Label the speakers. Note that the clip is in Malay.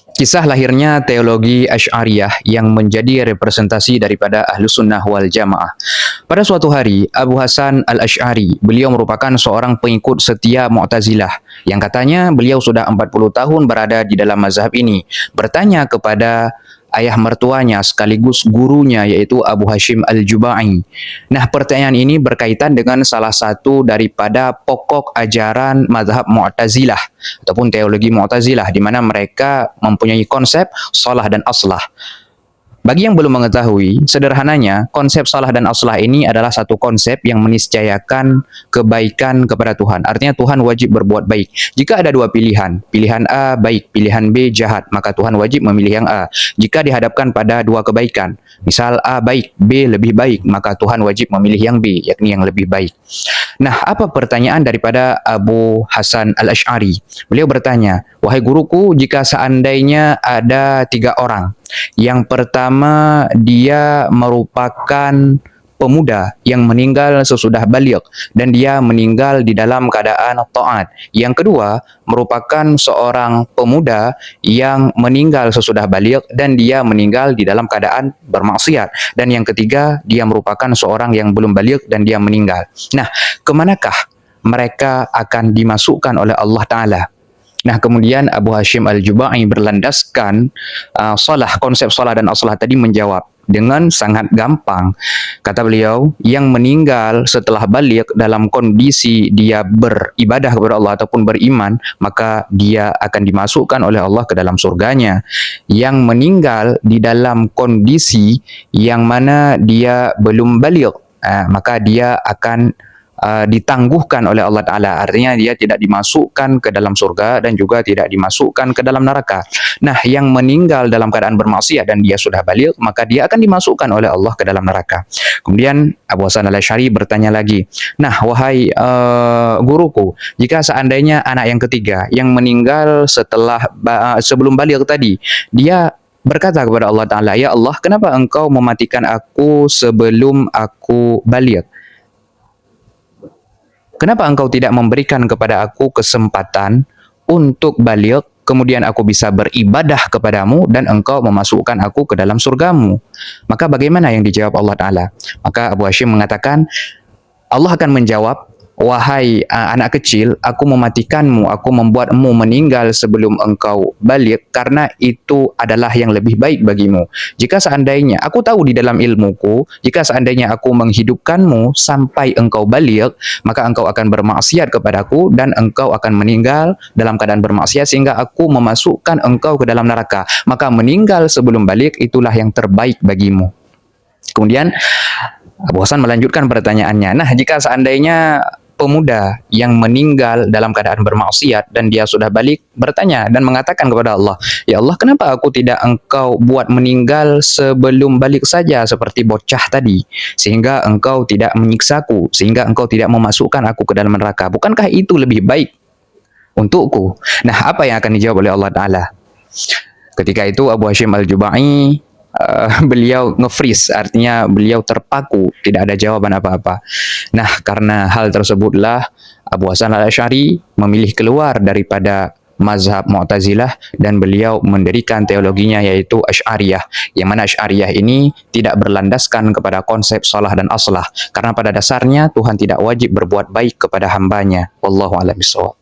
Speaker 1: Kisah lahirnya teologi Asy'ariyah yang menjadi representasi daripada Ahlus Sunnah wal Jamaah. Pada suatu hari, Abu Hasan Al-Asy'ari, beliau merupakan seorang pengikut setia Mu'tazilah yang katanya beliau sudah 40 tahun berada di dalam mazhab ini, bertanya kepada ayah mertuanya sekaligus gurunya yaitu Abu Hashim Al-Jubai. Nah, pertanyaan ini berkaitan dengan salah satu daripada pokok ajaran mazhab Mu'tazilah ataupun teologi Mu'tazilah di mana mereka mempunyai konsep salah dan aslah. Bagi yang belum mengetahui, sederhananya konsep salah dan aslah ini adalah satu konsep yang meniscayakan kebaikan kepada Tuhan. Artinya Tuhan wajib berbuat baik. Jika ada dua pilihan, pilihan A baik, pilihan B jahat, maka Tuhan wajib memilih yang A. Jika dihadapkan pada dua kebaikan, misal A baik, B lebih baik, maka Tuhan wajib memilih yang B, yakni yang lebih baik. Nah, apa pertanyaan daripada Abu Hasan Al-Asy'ari? Beliau bertanya, wahai guruku, jika seandainya ada 3 orang, yang pertama dia merupakan pemuda yang meninggal sesudah baligh dan dia meninggal di dalam keadaan taat. Yang kedua merupakan seorang pemuda yang meninggal sesudah baligh dan dia meninggal di dalam keadaan bermaksiat. Dan yang ketiga dia merupakan seorang yang belum baligh dan dia meninggal. Nah, kemanakah mereka akan dimasukkan oleh Allah Ta'ala? Nah, kemudian Abu Hashim Al-Jubai berlandaskan konsep salah dan aslah tadi menjawab dengan sangat gampang. Kata beliau, yang meninggal setelah baligh dalam kondisi dia beribadah kepada Allah ataupun beriman, maka dia akan dimasukkan oleh Allah ke dalam surganya. Yang meninggal di dalam kondisi yang mana dia belum baligh, maka dia akan ditangguhkan oleh Allah Ta'ala. Artinya dia tidak dimasukkan ke dalam surga dan juga tidak dimasukkan ke dalam neraka. Nah, yang meninggal dalam keadaan bermaksiat dan dia sudah baligh, maka dia akan dimasukkan oleh Allah ke dalam neraka. Kemudian Abu Hasan Al-Asy'ari bertanya lagi, nah wahai guruku, jika seandainya anak yang ketiga yang meninggal sebelum baligh tadi, dia berkata kepada Allah Ta'ala, ya Allah, kenapa engkau mematikan aku sebelum aku baligh? Kenapa engkau tidak memberikan kepada aku kesempatan untuk baligh, kemudian aku bisa beribadah kepadamu dan engkau memasukkan aku ke dalam surgamu? Maka bagaimana yang dijawab Allah Ta'ala? Maka Abu Hashim mengatakan, Allah akan menjawab, wahai anak kecil, aku mematikanmu, aku membuatmu meninggal sebelum engkau baligh karena itu adalah yang lebih baik bagimu. Jika seandainya, aku tahu di dalam ilmuku, jika seandainya aku menghidupkanmu sampai engkau baligh, maka engkau akan bermaksiat kepadaku dan engkau akan meninggal dalam keadaan bermaksiat sehingga aku memasukkan engkau ke dalam neraka. Maka meninggal sebelum baligh itulah yang terbaik bagimu. Kemudian Abu Hasan melanjutkan pertanyaannya. Nah, jika seandainya pemuda yang meninggal dalam keadaan bermaksiat dan dia sudah baligh bertanya dan mengatakan kepada Allah, ya Allah, kenapa aku tidak engkau buat meninggal sebelum baligh saja seperti bocah tadi, sehingga engkau tidak menyiksaku, sehingga engkau tidak memasukkan aku ke dalam neraka? Bukankah itu lebih baik untukku? Nah, apa yang akan dijawab oleh Allah Ta'ala? Ketika itu Abu Hashim Al-Jubai beliau nge-freeze, artinya beliau terpaku, tidak ada jawaban apa-apa. Nah, karena hal tersebutlah Abu Hasan Al-Asy'ari memilih keluar daripada mazhab Mu'tazilah dan beliau mendirikan teologinya yaitu Asy'ariyah, yang mana Asy'ariyah ini tidak berlandaskan kepada konsep salah dan aslah, karena pada dasarnya Tuhan tidak wajib berbuat baik kepada hambanya. Wallahu a'lam bishawab.